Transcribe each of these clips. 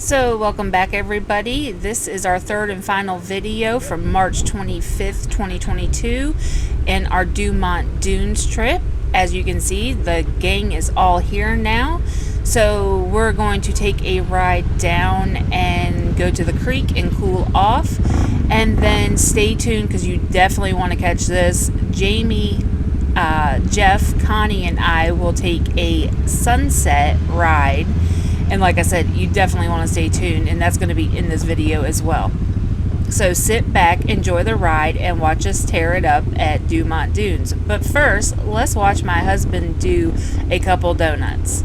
So welcome back everybody. This is our third and final video from March 25th, 2022 in our Dumont Dunes trip. As you can see, the gang is all here now. So we're going to take a ride down and go to the creek and cool off. And then stay tuned because you definitely want to catch this. Jamie, Jeff, Connee, and I will take a sunset ride. And like I said, you definitely want to stay tuned, and that's going to be in this video as well. So sit back, enjoy the ride, and watch us tear it up at Dumont Dunes. But first, let's watch my husband do a couple donuts.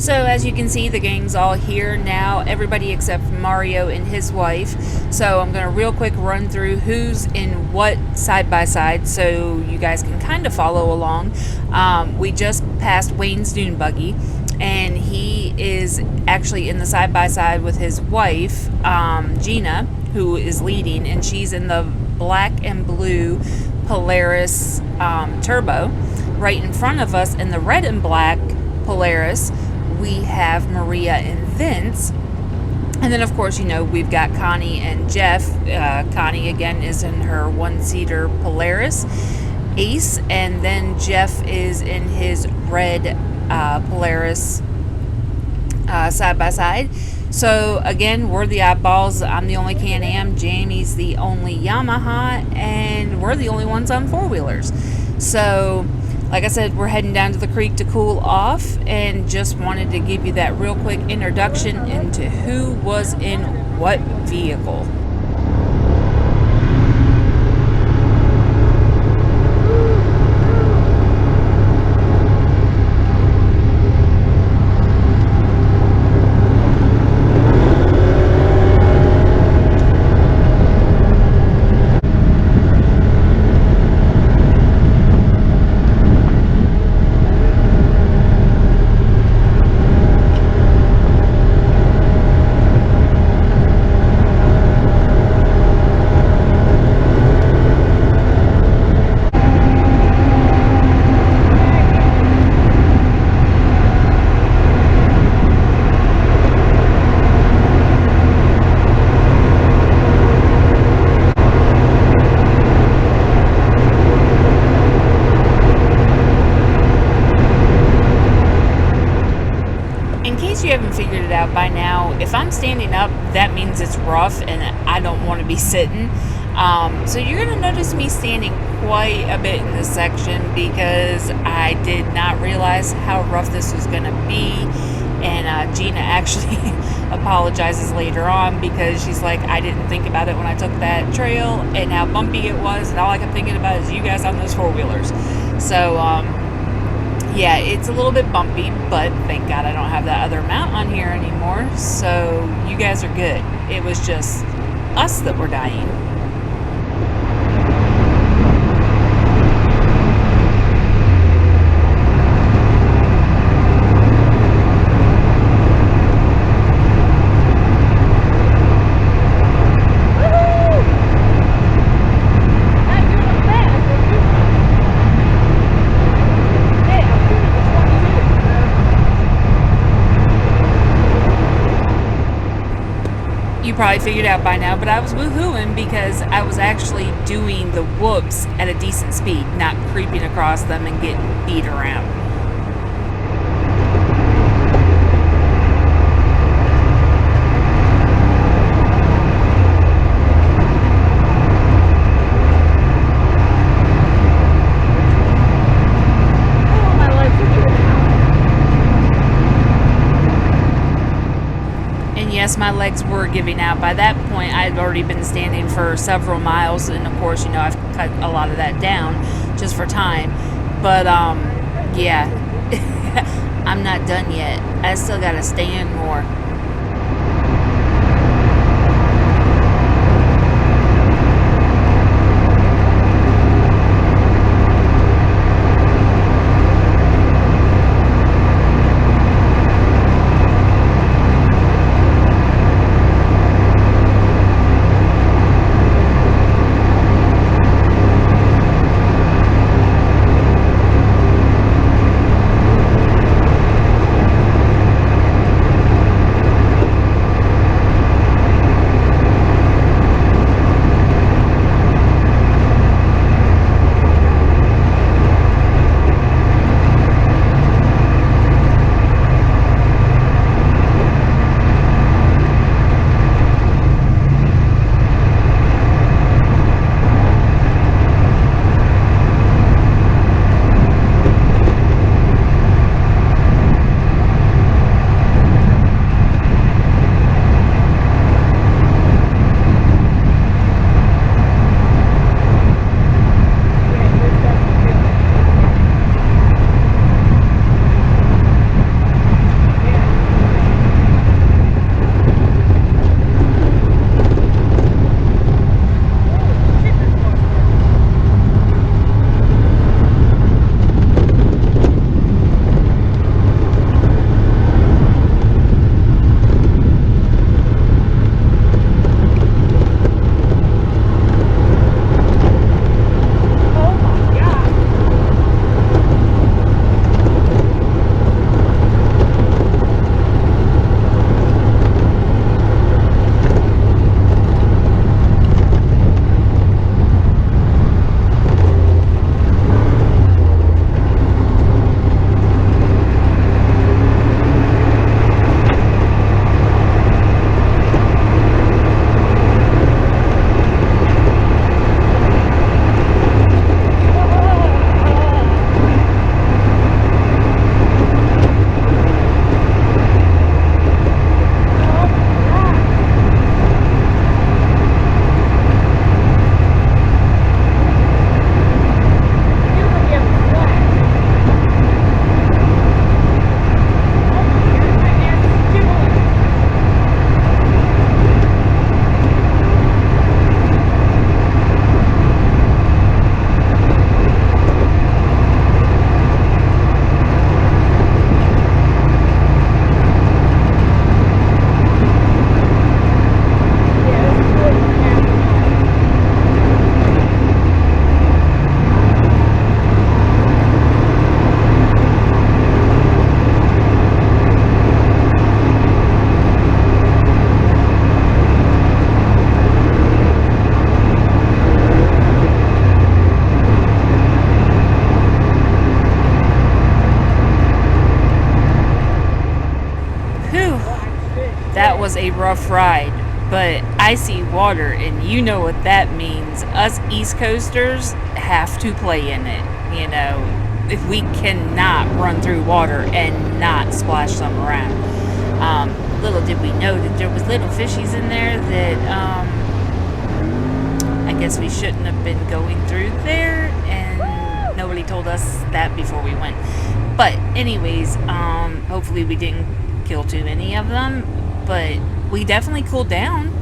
So as you can see, the gang's all here now, everybody except Mario and his wife. So I'm going to real quick run through who's in what side by side so you guys can kind of follow along. We just passed Wayne's dune buggy, and he is actually in the side by side with his wife, Gina, who is leading, and she's in the black and blue Polaris Turbo. Right in front of us in the red and black Polaris, we have Maria and Vince. And then of course, you know, we've got Connee and Jeff. Connee again is in her one-seater Polaris Ace, and then Jeff is in his red Polaris side by side. So again, we're the oddballs. I'm the only Can-Am, Jamie's the only Yamaha, and we're the only ones on four-wheelers. So like I said, we're heading down to the creek to cool off, and just wanted to give you that real quick introduction into who was in what vehicle. You haven't figured it out by now, if I'm standing up, that means it's rough and I don't want to be sitting. So you're going to notice me standing quite a bit in this section because I did not realize how rough this was going to be. And Gina actually apologizes later on because she's like, I didn't think about it when I took that trail and how bumpy it was, and all I kept thinking about is you guys on those four-wheelers. So yeah, it's a little bit bumpy, but thank God I don't have that other mount on here anymore, so you guys are good. It was just us that were dying. You probably figured out by now, but I was woohooing because I was actually doing the whoops at a decent speed, not creeping across them and getting beat around. Yes, my legs were giving out. By that point, I had already been standing for several miles, and of course, you know, I've cut a lot of that down just for time. But, yeah, I'm not done yet. I still gotta stand more. rough ride, but icy water, and you know what that means. Us East Coasters have to play in it. You know, if we cannot run through water and not splash some around. Little did we know that there was little fishies in there that I guess we shouldn't have been going through there, and nobody told us that before we went. But anyways, hopefully we didn't kill too many of them, but we definitely cooled down.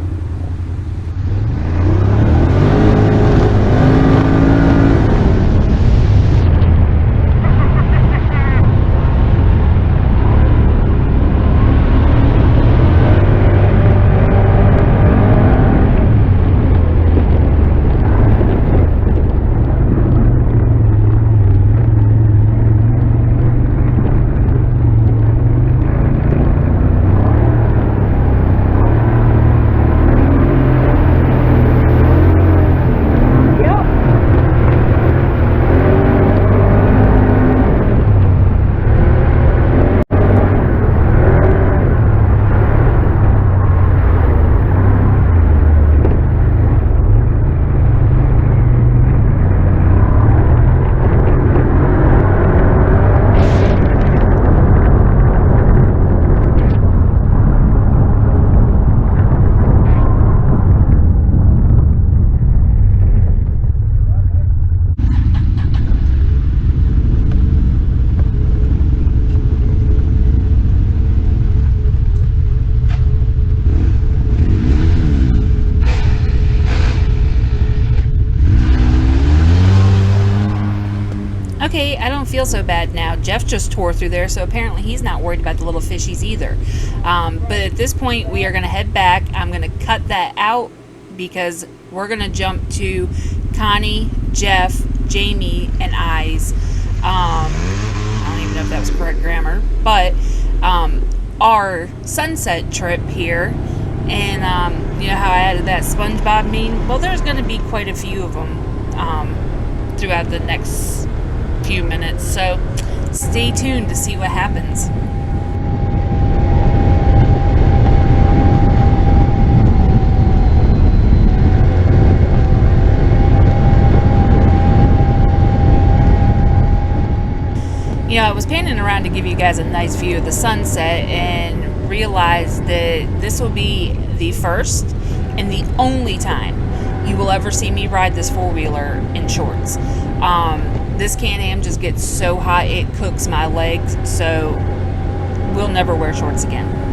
Okay, I don't feel so bad now. Jeff just tore through there, so apparently he's not worried about the little fishies either. But at this point, we are going to head back. I'm going to cut that out because we're going to jump to Connee, Jeff, Jamie, and I's. I don't even know if that was correct grammar, but our sunset trip here. And you know how I added that SpongeBob meme? Well, there's going to be quite a few of them throughout the next few minutes, so stay tuned to see what happens. You know, I was panning around to give you guys a nice view of the sunset and realized that this will be the first and the only time you will ever see me ride this four-wheeler in shorts. This Can-Am just gets so hot it cooks my legs, so we'll never wear shorts again.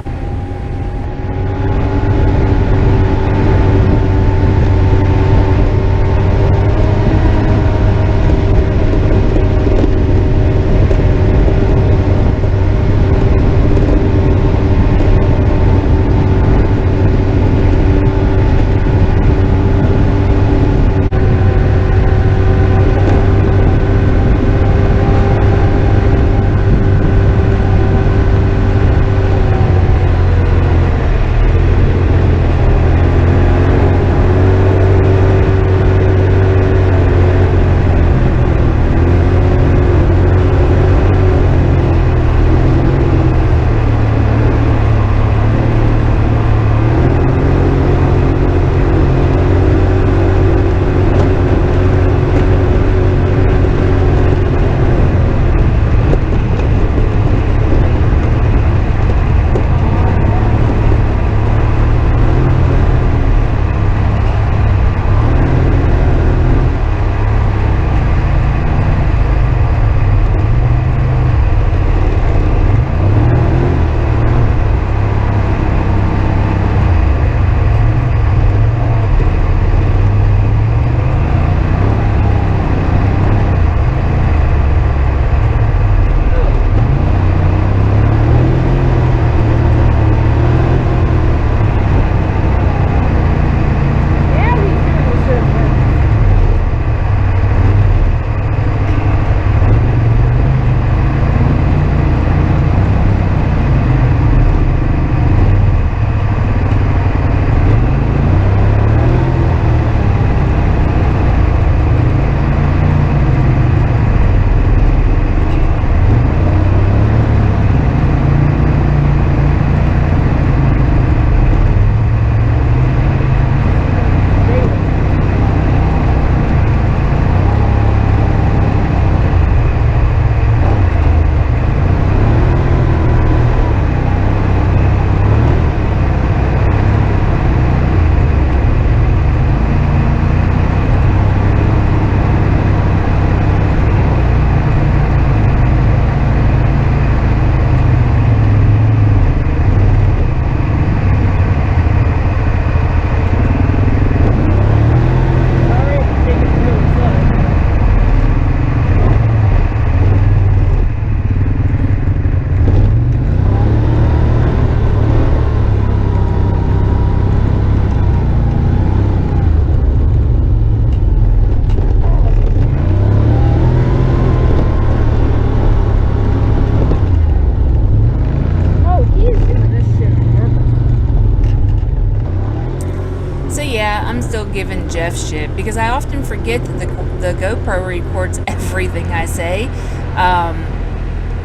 Jeff shit, because I often forget that the GoPro records everything I say.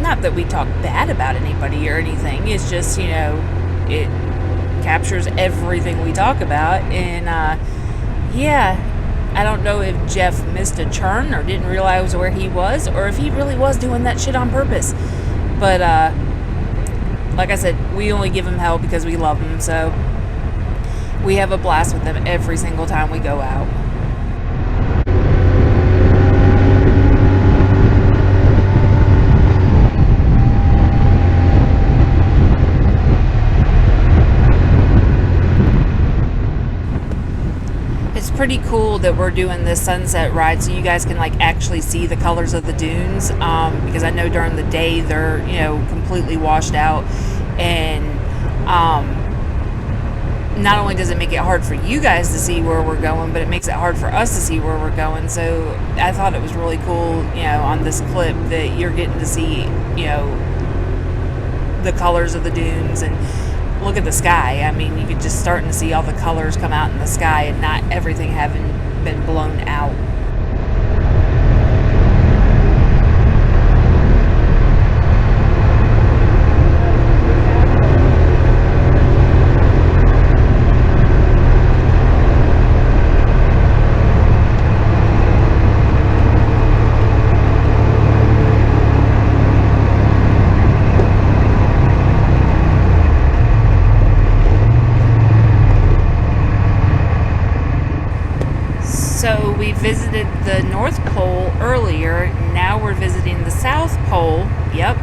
Not that we talk bad about anybody or anything. It's just, it captures everything we talk about. And, yeah, I don't know if Jeff missed a turn or didn't realize where he was, or if he really was doing that shit on purpose. But, like I said, we only give him hell because we love him, so we have a blast with him every single time we go out. It's pretty cool that we're doing this sunset ride so you guys can actually see the colors of the dunes, because I know during the day they're completely washed out, and not only does it make it hard for you guys to see where we're going, but it makes it hard for us to see where we're going. So I thought it was really cool, on this clip that you're getting to see, the colors of the dunes. And look at the sky. I mean, you could just starting to see all the colors come out in the sky and not everything having been blown out. So we visited the North Pole earlier, now we're visiting the South Pole. Yep,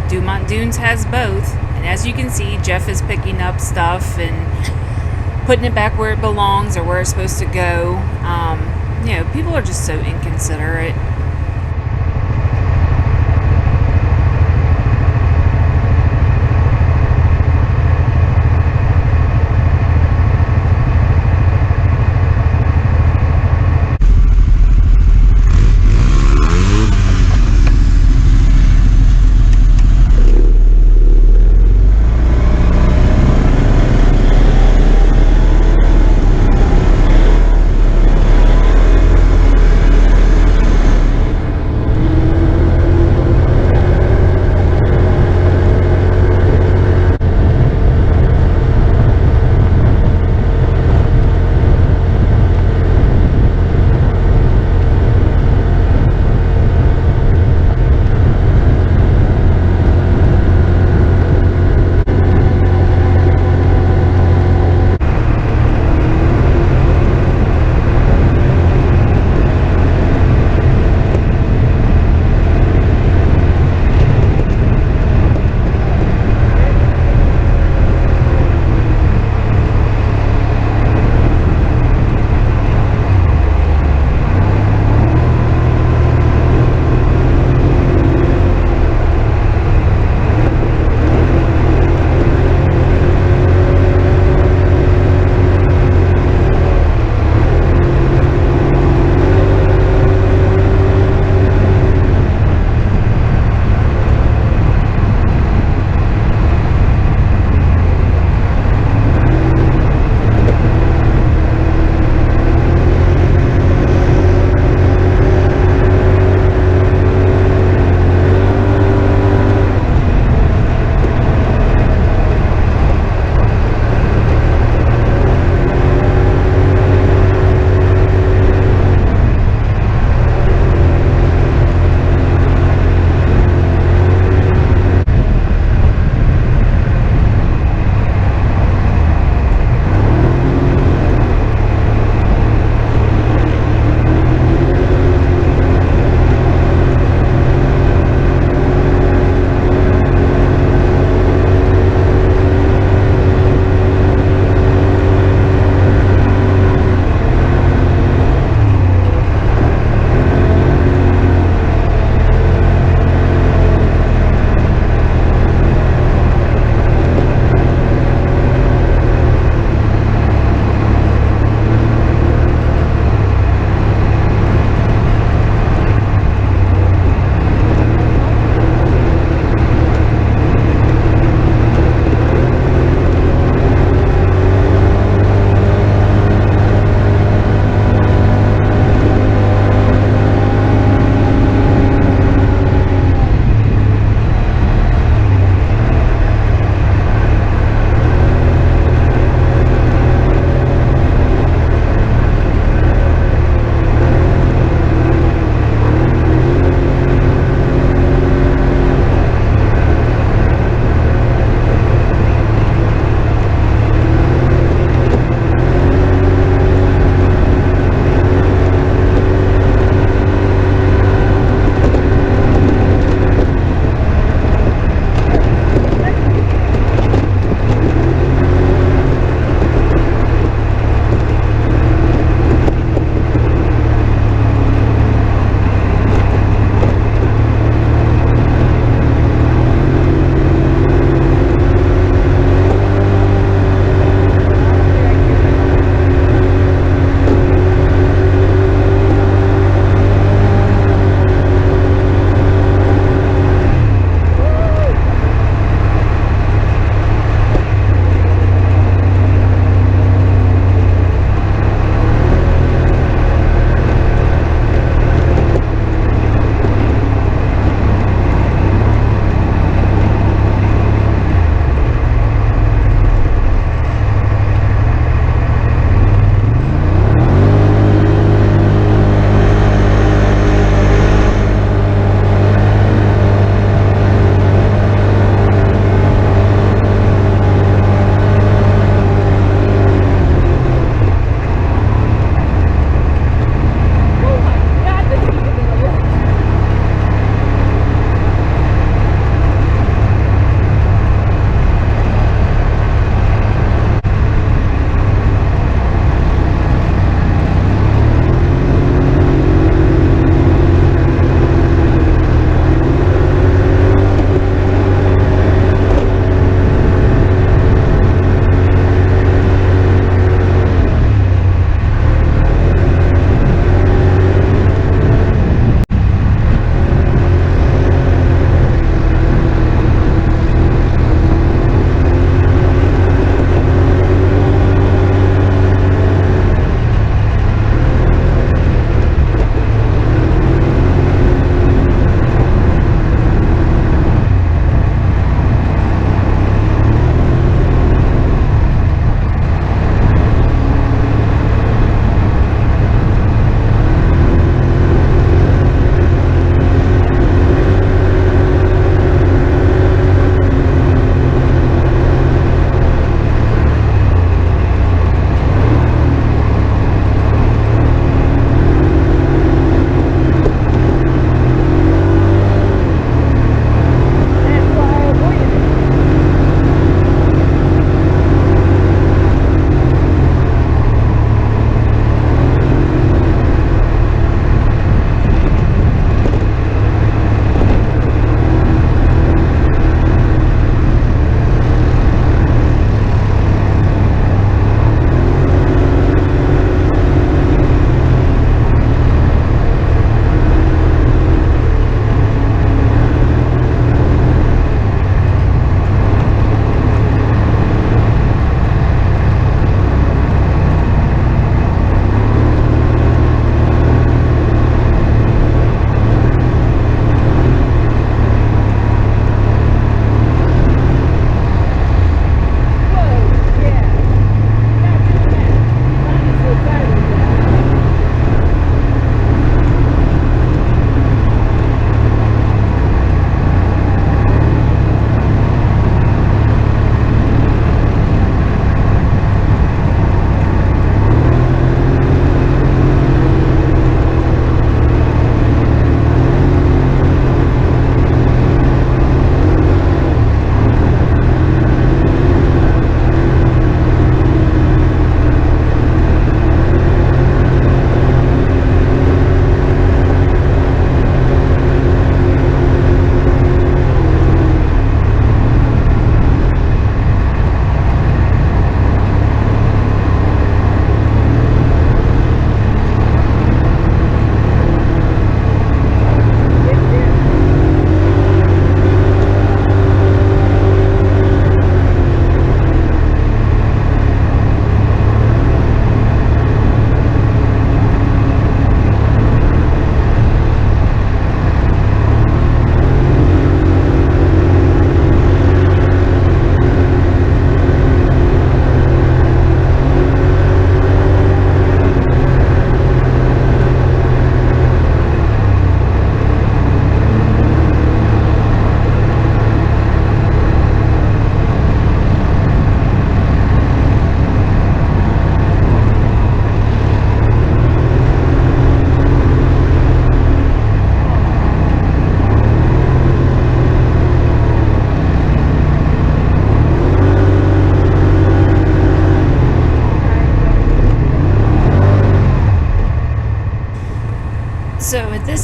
Dumont Dunes has both. And as you can see, Jeff is picking up stuff and putting it back where it belongs or where it's supposed to go. People are just so inconsiderate.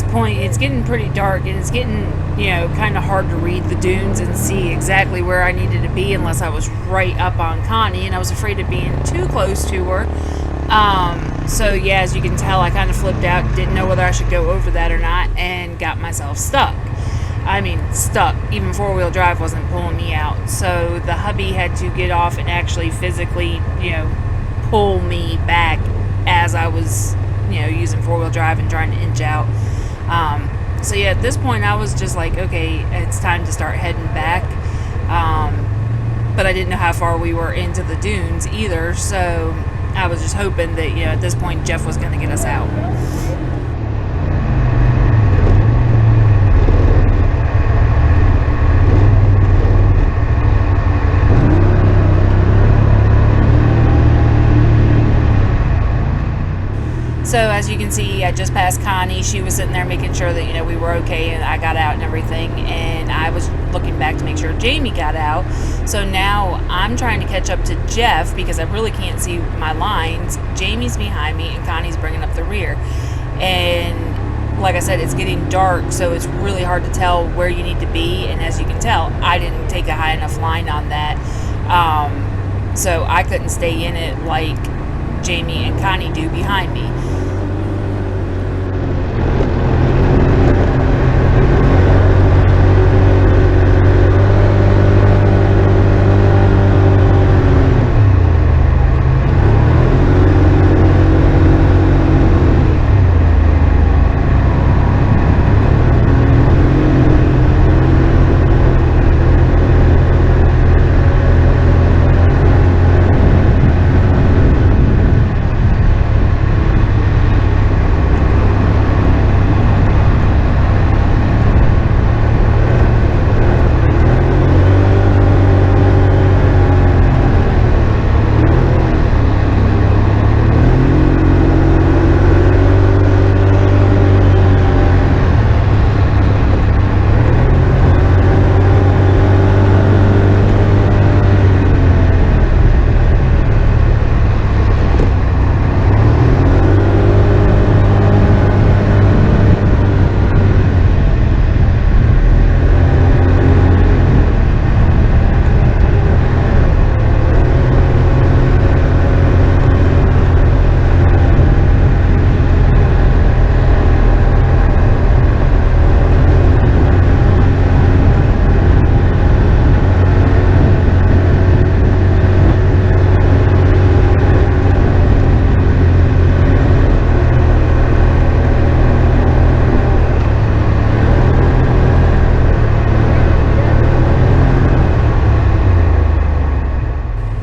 this point, it's getting pretty dark, and it's getting, kind of hard to read the dunes and see exactly where I needed to be unless I was right up on Connee, and I was afraid of being too close to her. So yeah, as you can tell, I kind of flipped out, didn't know whether I should go over that or not, and got myself stuck. I mean, stuck. Even four-wheel drive wasn't pulling me out. So the hubby had to get off and actually physically, pull me back as I was, using four-wheel drive and trying to inch out. So yeah, at this point I was just like, okay, it's time to start heading back. But I didn't know how far we were into the dunes either, so I was just hoping that, at this point Jeff was going to get us out. So as you can see, I just passed Connee. She was sitting there making sure that, we were okay and I got out and everything. And I was looking back to make sure Jamie got out. So now I'm trying to catch up to Jeff because I really can't see my lines. Jamie's behind me and Connie's bringing up the rear. And like I said, it's getting dark, so it's really hard to tell where you need to be. And as you can tell, I didn't take a high enough line on that. So I couldn't stay in it like Jamie and Connee do behind me.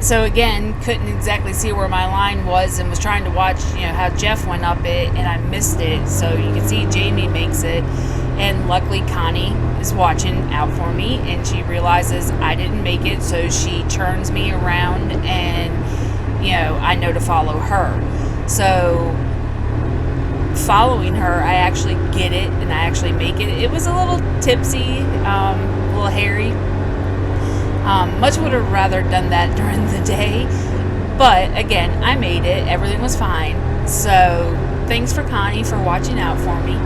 So again, couldn't exactly see where my line was and was trying to watch, how Jeff went up it, and I missed it. So you can see Jamie makes it, and luckily Connee is watching out for me, and she realizes I didn't make it, so she turns me around, and I know to follow her. So following her, I actually get it, and I actually make it. It was a little tipsy, a little hairy. Much would have rather done that during the day, but again, I made it. Everything was fine. So thanks for Connee for watching out for me.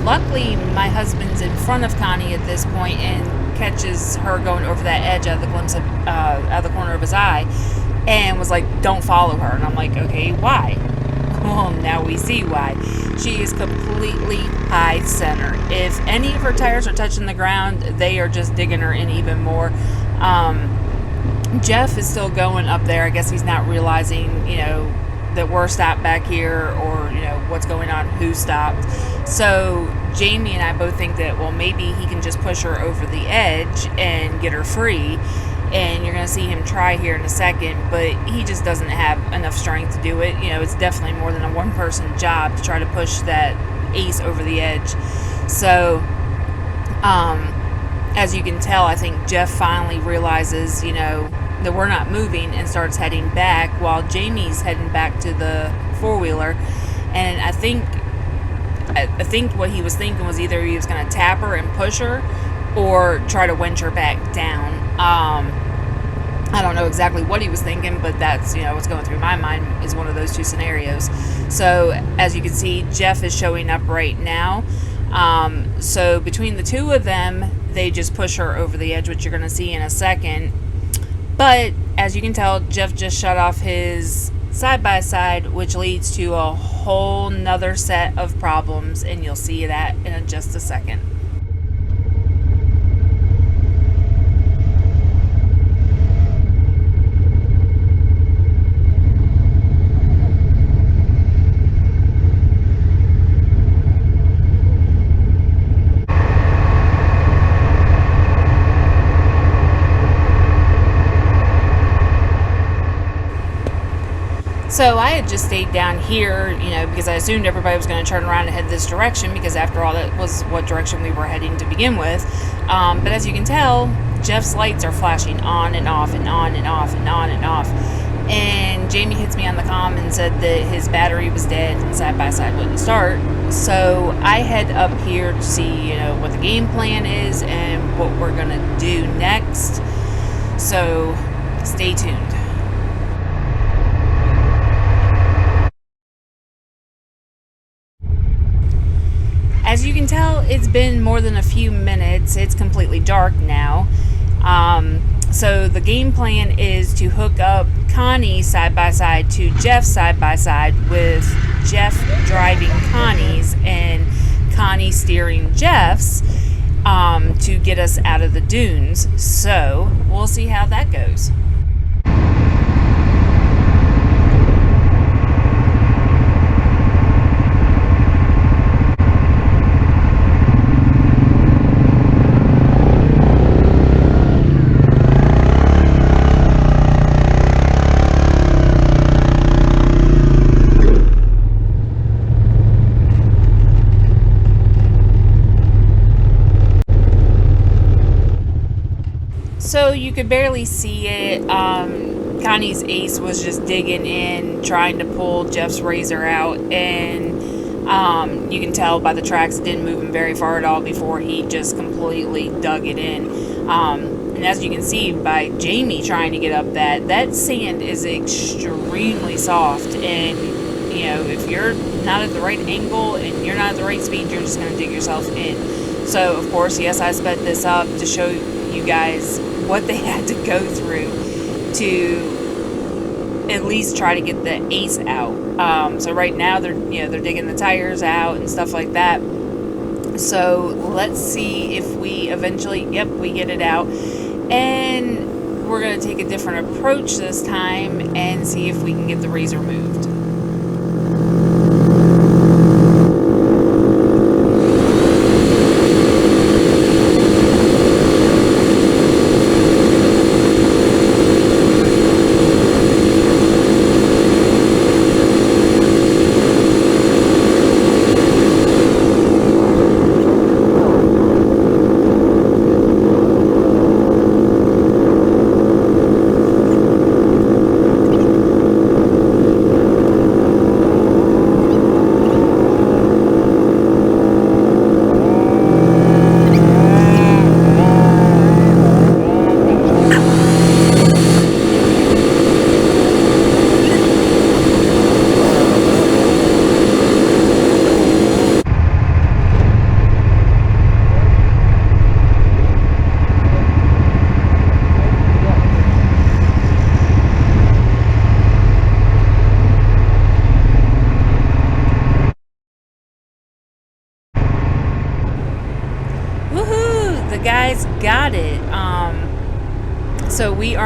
Luckily, my husband's in front of Connee at this point and catches her going over that edge out of the corner of his eye, and was like, "Don't follow her." And I'm like, "Okay, why?" Well, now we see why. She is completely high center. If any of her tires are touching the ground, they are just digging her in even more. Jeff is still going up there. I guess he's not realizing, that we're stopped back here, or, what's going on, who stopped. So Jamie and I both think that, well, maybe he can just push her over the edge and get her free. And you're going to see him try here in a second, but he just doesn't have enough strength to do it. It's definitely more than a one-person job to try to push that ace over the edge. So, as you can tell, I think Jeff finally realizes, that we're not moving, and starts heading back while Jamie's heading back to the four-wheeler. And I think what he was thinking was either he was going to tap her and push her, or try to winch her back down. I don't know exactly what he was thinking, but that's, what's going through my mind is one of those two scenarios. So as you can see, Jeff is showing up right now. So between the two of them, they just push her over the edge, which you're going to see in a second. But as you can tell, Jeff just shut off his side-by-side, which leads to a whole nother set of problems, and you'll see that in just a second. So I had just stayed down here, because I assumed everybody was going to turn around and head this direction, because after all, that was what direction we were heading to begin with. But as you can tell, Jeff's lights are flashing on and off and on and off and on and off. And Jamie hits me on the comm and said that his battery was dead and side-by-side wouldn't start. So I head up here to see, what the game plan is and what we're going to do next. So stay tuned. As you can tell, it's been more than a few minutes. It's completely dark now. So the game plan is to hook up Connie side-by-side to Jeff side-by-side, with Jeff driving Connie's and Connie steering Jeff's, to get us out of the dunes. So we'll see how that goes. So you could barely see it. Connie's ace was just digging in, trying to pull Jeff's razor out, and you can tell by the tracks it didn't move him very far at all before he just completely dug it in. And as you can see by Jamie trying to get up that sand is extremely soft, and if you're not at the right angle and you're not at the right speed, you're just going to dig yourself in. So of course, yes, I sped this up to show you guys what they had to go through to at least try to get the ace out. So right now they're digging the tires out and stuff like that. So let's see if we eventually, we get it out, and we're going to take a different approach this time and see if we can get the razor moved.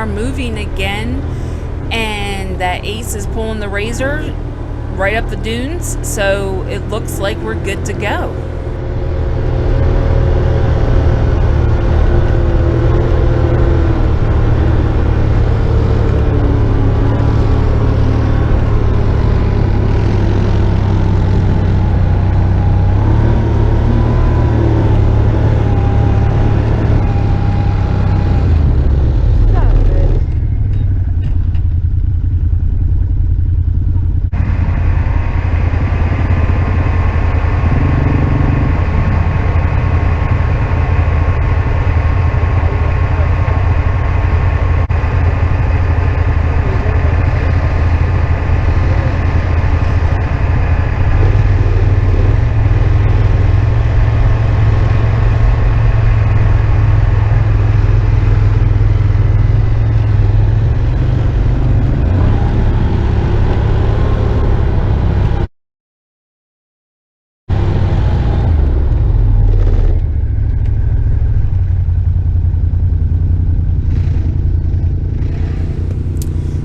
are moving again, and that Ace is pulling the razor right up the dunes, so it looks like we're good to go.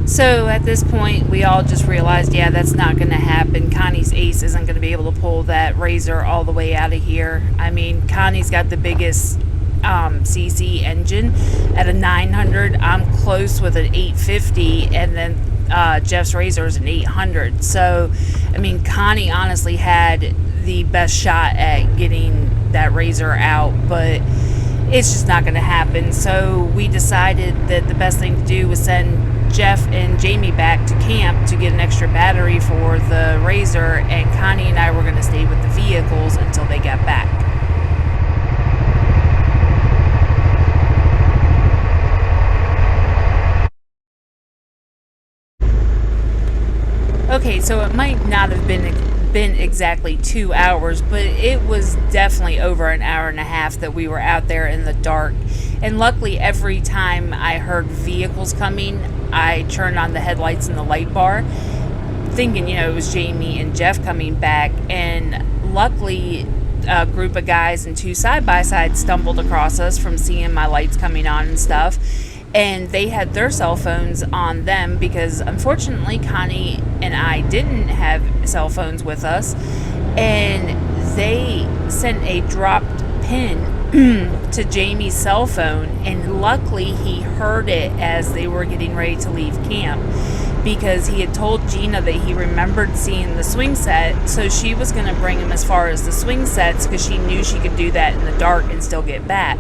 So at this point, we all just realized, yeah, that's not going to happen. Connie's Ace isn't going to be able to pull that razor all the way out of here. I mean, Connie's got the biggest CC engine at a 900. I'm close with an 850, and then Jeff's razor is an 800. So, I mean, Connie honestly had the best shot at getting that razor out, but it's just not going to happen. So we decided that the best thing to do was send Jeff and Jamie back to camp to get an extra battery for the razor, and Connee and I were going to stay with the vehicles until they got back. Okay, so it might not have been exactly 2 hours, but it was definitely over an hour and a half that we were out there in the dark. And luckily, every time I heard vehicles coming, I turned on the headlights and the light bar, thinking, it was Jamie and Jeff coming back. And luckily, a group of guys and 2 side-by-sides stumbled across us from seeing my lights coming on and stuff. And they had their cell phones on them because, unfortunately, Connee and I didn't have cell phones with us. And they sent a dropped pin to Jamie's cell phone, and luckily he heard it as they were getting ready to leave camp, because he had told Gina that he remembered seeing the swing set, so she was going to bring him as far as the swing sets because she knew she could do that in the dark and still get back.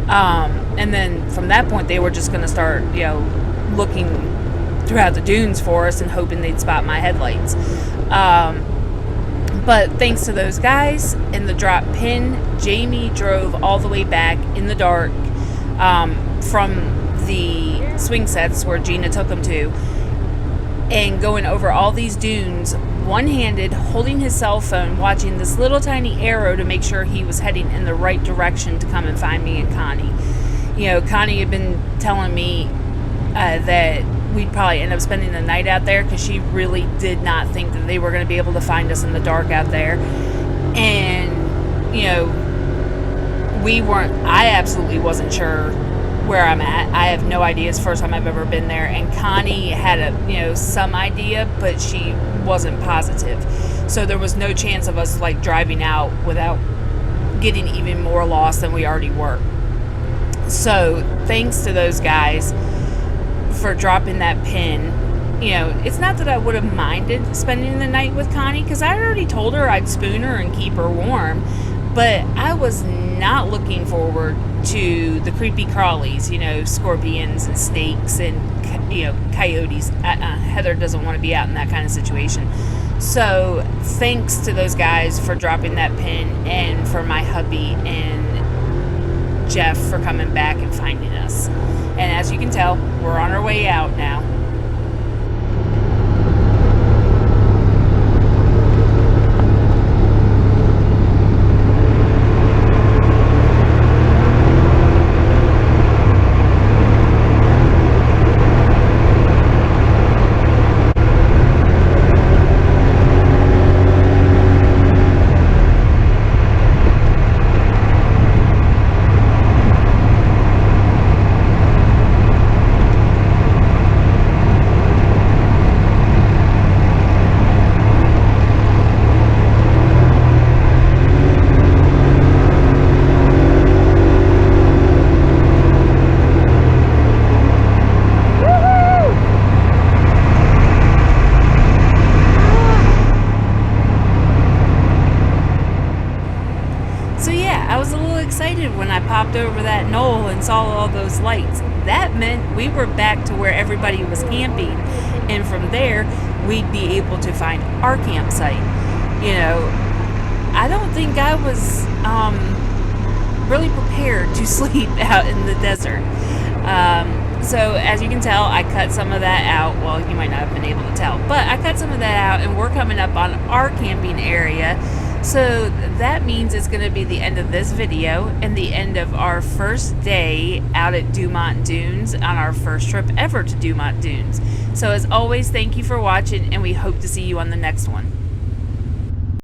And then from that point they were just going to start looking throughout the dunes for us and hoping they'd spot my headlights. But thanks to those guys and the drop pin, Jamie drove all the way back in the dark from the swing sets where Gina took him to, and going over all these dunes one-handed, holding his cell phone, watching this little tiny arrow to make sure he was heading in the right direction to come and find me and Connee. Connee had been telling me that we'd probably end up spending the night out there because she really did not think that they were going to be able to find us in the dark out there. And, I absolutely wasn't sure where I'm at. I have no idea. It's the first time I've ever been there. And Connee had some idea, but she wasn't positive. So there was no chance of us driving out without getting even more lost than we already were. So thanks to those guys for dropping that pin. It's not that I would have minded spending the night with Connee, because I already told her I'd spoon her and keep her warm, but I was not looking forward to the creepy crawlies, scorpions and snakes and coyotes. Heather doesn't want to be out in that kind of situation. So thanks to those guys for dropping that pin, and for my hubby and Jeff for coming back and finding us. And as you can tell, we're on our way out now. we were back to where everybody was camping, and from there we'd be able to find our campsite. You know, I don't think I was really prepared to sleep out in the desert. So as you can tell, I cut some of that out. Well, you might not have been able to tell, but I cut some of that out, and we're coming up on our camping area. So that means it's going to be the end of this video and the end of our first day out at Dumont Dunes on our first trip ever to Dumont Dunes. So as always, thank you for watching, and we hope to see you on the next one.